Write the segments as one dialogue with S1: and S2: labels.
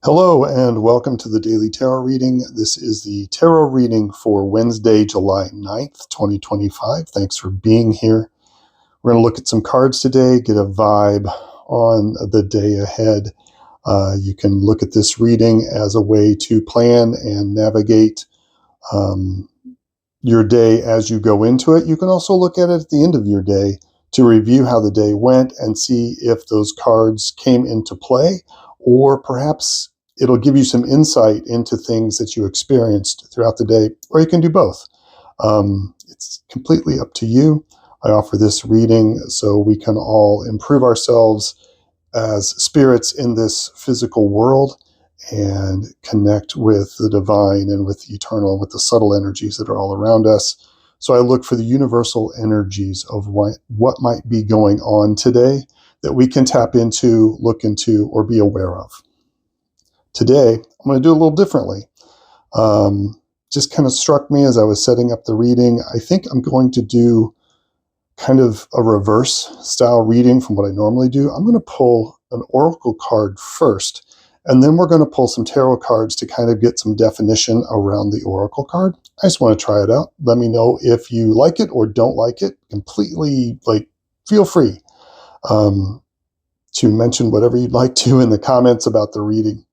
S1: Hello and welcome to the Daily Tarot Reading. This is the tarot reading for Wednesday, July 9th, 2025. Thanks for being here. We're going to look at some cards today, get a vibe on the day ahead. You can look at this reading as a way to plan and navigate your day as you go into it. You can also look at it at the end of your day to review how the day went and see if those cards came into play, or perhaps it'll give you some insight into things that you experienced throughout the day, or you can do both. It's completely up to you. I offer this reading so we can all improve ourselves as spirits in this physical world and connect with the divine and with the eternal, with the subtle energies that are all around us. So I look for the universal energies of what might be going on today that we can tap into, look into, or be aware of. Today, I'm going to do a little differently. Just kind of struck me as I was setting up the reading. I think I'm going to do kind of a reverse style reading from what I normally do. I'm going to pull an oracle card first, and then we're going to pull some tarot cards to kind of get some definition around the oracle card. I just want to try it out. Let me know if you like it or don't like it. Completely, feel free to mention whatever you'd like to in the comments about the reading.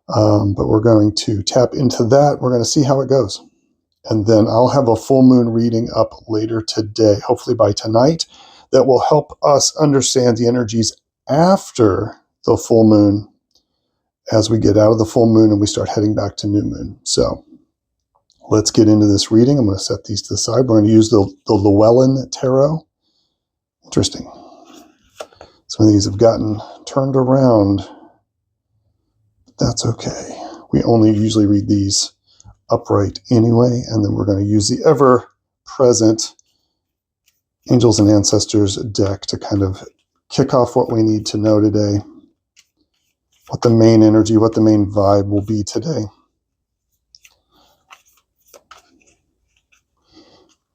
S1: But we're going to tap into that. We're going to see how it goes. And then I'll have a full moon reading up later today, hopefully by tonight, that will help us understand the energies after the full moon as we get out of the full moon and we start heading back to new moon. So let's get into this reading. I'm going to set these to the side. We're going to use the Llewellyn tarot. Interesting. Some of these have gotten turned around, but that's okay. We only usually read these upright anyway, and then we're going to use the ever-present Angels and Ancestors deck to kind of kick off what we need to know today, what the main energy, what the main vibe will be today.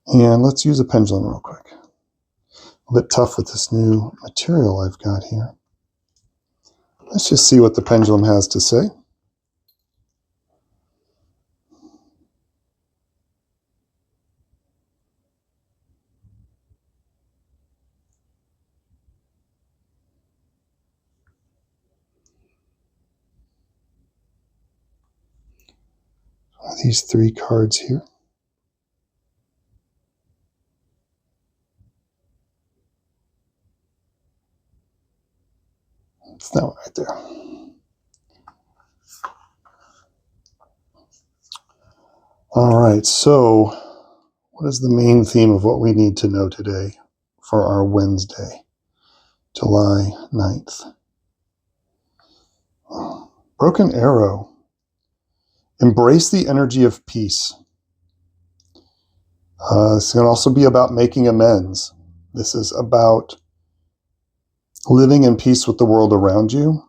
S1: And let's use a pendulum real quick. A bit tough with this new material I've got here. Let's just see what the pendulum has to say. These three cards here. It's that one right there. All right, so what is the main theme of what we need to know today for our Wednesday, July 9th? Broken arrow. Embrace the energy of peace. This can also be about making amends. This is about living in peace with the world around you.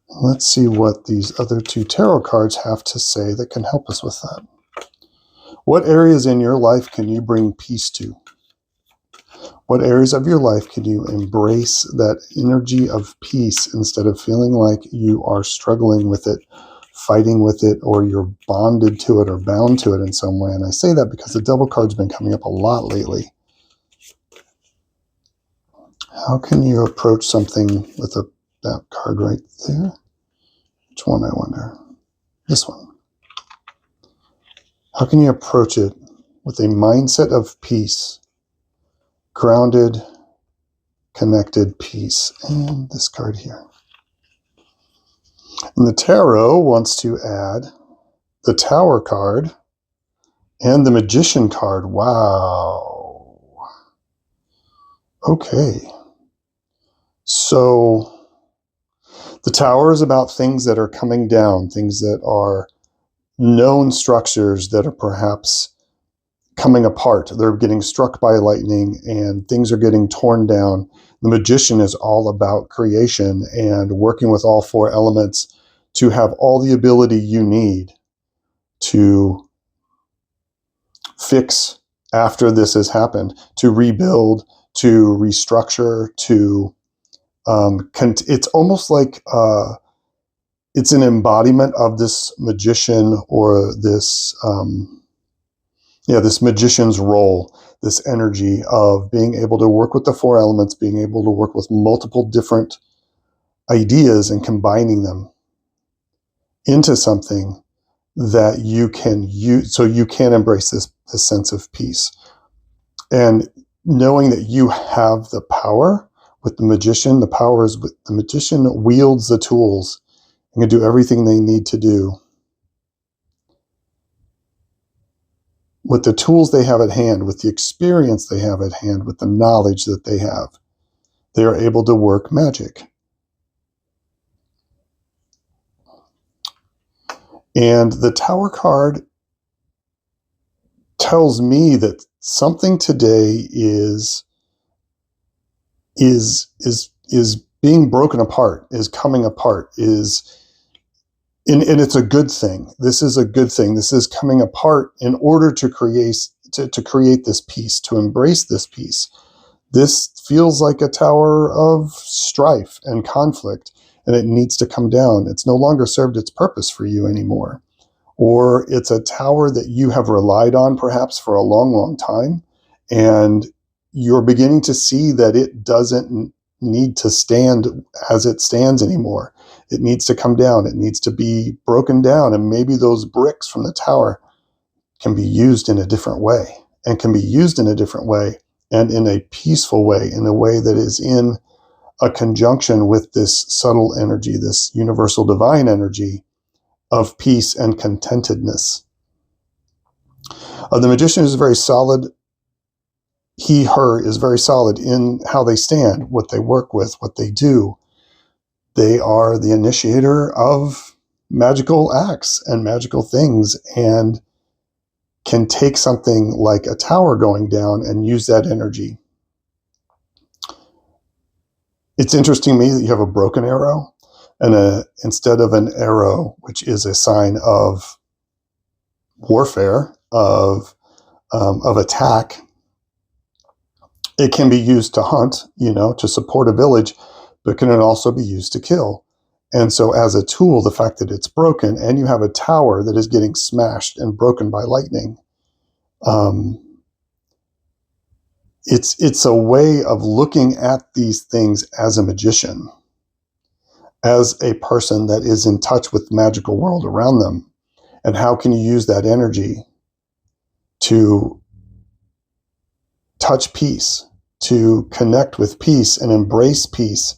S1: Let's see what these other two tarot cards have to say that can help us with that. What areas in your life can you bring peace to? What areas of your life can you embrace that energy of peace instead of feeling like you are struggling with it, fighting with it, or you're bonded to it or bound to it in some way? And I say that because the devil card's been coming up a lot lately. How can you approach something with that card right there? Which one, I wonder? This one. How can you approach it with a mindset of peace? Grounded, connected peace. And this card here. And the tarot wants to add the Tower card and the Magician card. Wow. Okay. So the Tower is about things that are coming down, things that are known structures that are perhaps coming apart. They're getting struck by lightning and things are getting torn down. The Magician is all about creation and working with all four elements to have all the ability you need to fix after this has happened, to rebuild, to restructure, to it's almost like it's an embodiment of this magician, or this this magician's role, this energy of being able to work with the four elements, being able to work with multiple different ideas and combining them into something that you can use, so you can embrace this sense of peace. And knowing that you have the power with the magician, the power is with the magician wields the tools and can do everything they need to do. With the tools they have at hand, with the experience they have at hand, with the knowledge that they have, they are able to work magic. And the Tower card tells me that something today is being broken apart, is coming apart, and it's a good thing. This is a good thing. This is coming apart in order to create this peace, to embrace this peace. This feels like a tower of strife and conflict, and it needs to come down. It's no longer served its purpose for you anymore. Or it's a tower that you have relied on perhaps for a long, long time, and you're beginning to see that it doesn't need to stand as it stands anymore. It needs to come down. It needs to be broken down, and maybe those bricks from the tower can be used in a different way, and can be used in a different way, and in a peaceful way, in a way that is in a conjunction with this subtle energy, this universal divine energy of peace and contentedness. The magician is very solid. He, her is very solid in how they stand, what they work with, what they do. They are the initiator of magical acts and magical things, and can take something like a tower going down and use that energy. It's interesting to me that you have a broken arrow, and instead of an arrow, which is a sign of warfare, of attack, it can be used to hunt, to support a village, but can it also be used to kill? And so as a tool, the fact that it's broken, and you have a tower that is getting smashed and broken by lightning, it's a way of looking at these things as a magician, as a person that is in touch with the magical world around them. And how can you use that energy to touch peace, to connect with peace and embrace peace,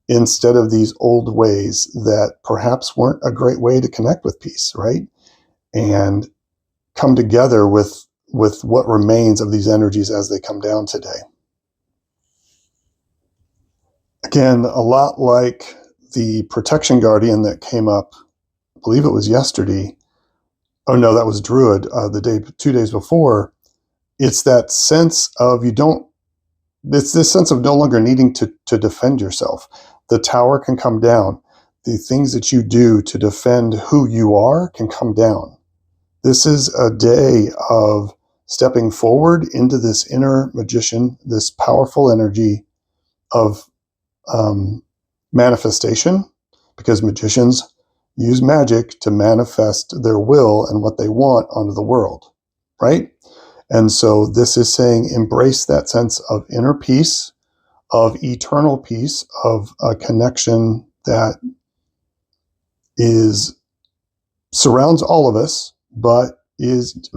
S1: instead of these old ways that perhaps weren't a great way to connect with peace, right? And come together with what remains of these energies as they come down today. Again, a lot like the protection guardian that came up, I believe it was yesterday. Oh no, that was Druid, 2 days before. It's that sense of it's this sense of no longer needing to defend yourself. The tower can come down. The things that you do to defend who you are can come down. This is a day of stepping forward into this inner magician, this powerful energy of manifestation, because magicians use magic to manifest their will and what they want onto the world, right? And so this is saying embrace that sense of inner peace, of eternal peace, of a connection that surrounds all of us, but it's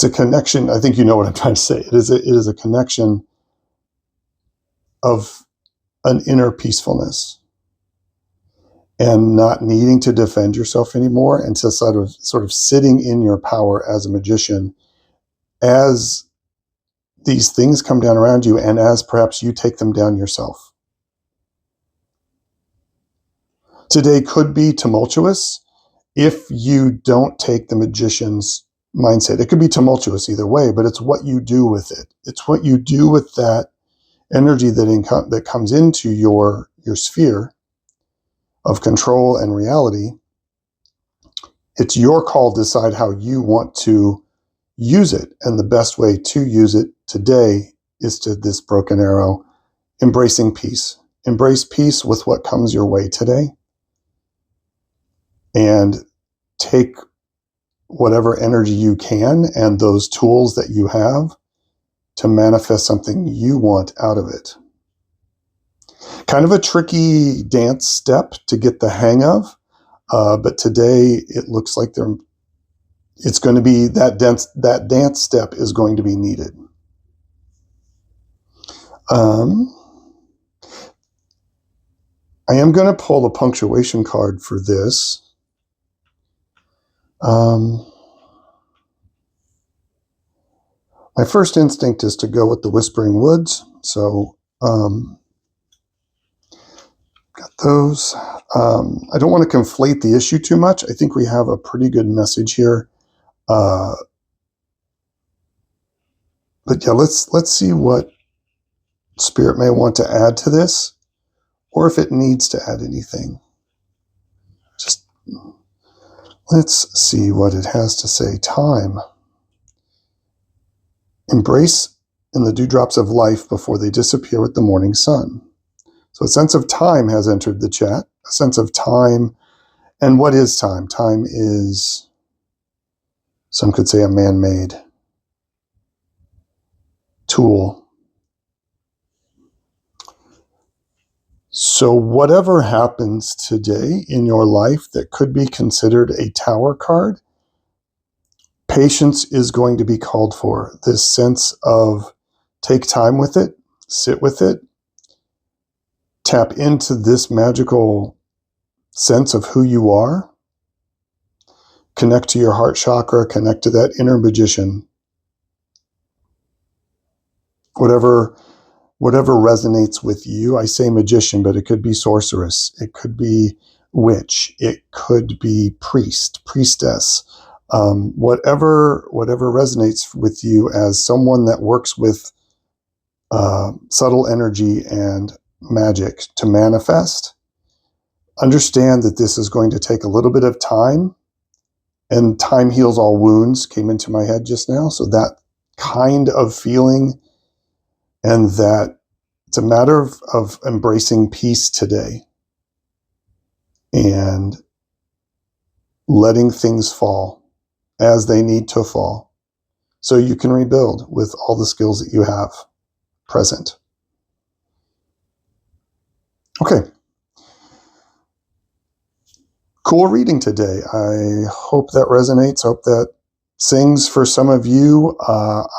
S1: a connection. I think you know what I'm trying to say. It is a connection of an inner peacefulness, and not needing to defend yourself anymore, and to sort of sitting in your power as a magician, as these things come down around you, and as perhaps you take them down yourself. Today could be tumultuous if you don't take the magician's mindset. It could be tumultuous either way, but it's what you do with it. It's what you do with that energy that comes into your sphere of control and reality. It's your call to decide how you want to use it, and the best way to use it today is to this broken arrow, embracing peace. Embrace peace with what comes your way today, and take whatever energy you can and those tools that you have to manifest something you want out of it. Kind of a tricky dance step to get the hang of, but today it looks like it's going to be that dance step is going to be needed. I am going to pull a punctuation card for this. My first instinct is to go with the Whispering Woods, so got those. I don't want to conflate the issue too much. I think we have a pretty good message here. But yeah, let's see what Spirit may want to add to this, or if it needs to add anything. Just let's see what it has to say. Time. Embrace in the dewdrops of life before they disappear with the morning sun. So a sense of time has entered the chat. A sense of time. And what is time? Time is, some could say, a man-made tool. So whatever happens today in your life that could be considered a tower card, patience is going to be called for. This sense of take time with it, sit with it, tap into this magical sense of who you are, connect to your heart chakra, connect to that inner magician. Whatever resonates with you. I say magician, but it could be sorceress. It could be witch. It could be priest, priestess. Whatever resonates with you as someone that works with subtle energy and magic to manifest, understand that this is going to take a little bit of time, and time heals all wounds came into my head just now. So that kind of feeling, and that it's a matter of embracing peace today and letting things fall as they need to fall so you can rebuild with all the skills that you have present. Okay. Cool reading today. I hope that resonates. Hope that sings for some of you.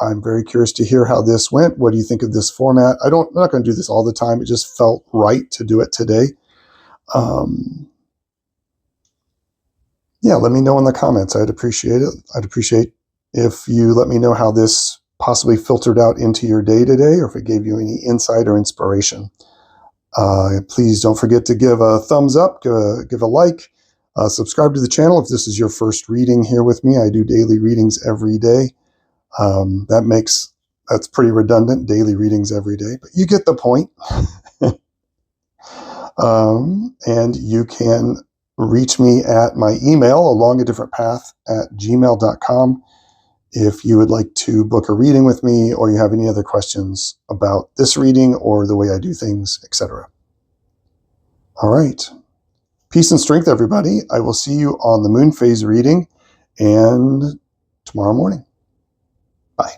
S1: I'm very curious to hear how this went. What do you think of this format? I'm not going to do this all the time. It just felt right to do it today. Yeah, let me know in the comments. I'd appreciate it. I'd appreciate if you let me know how this possibly filtered out into your day today, or if it gave you any insight or inspiration. Please don't forget to give a thumbs up, give a like, subscribe to the channel if this is your first reading here with me. I do daily readings every day. That's pretty redundant, daily readings every day, but you get the point. And you can reach me at my email, along a different path, at gmail.com. If you would like to book a reading with me, or you have any other questions about this reading or the way I do things, etc. All right. Peace and strength, everybody. I will see you on the moon phase reading and tomorrow morning. Bye.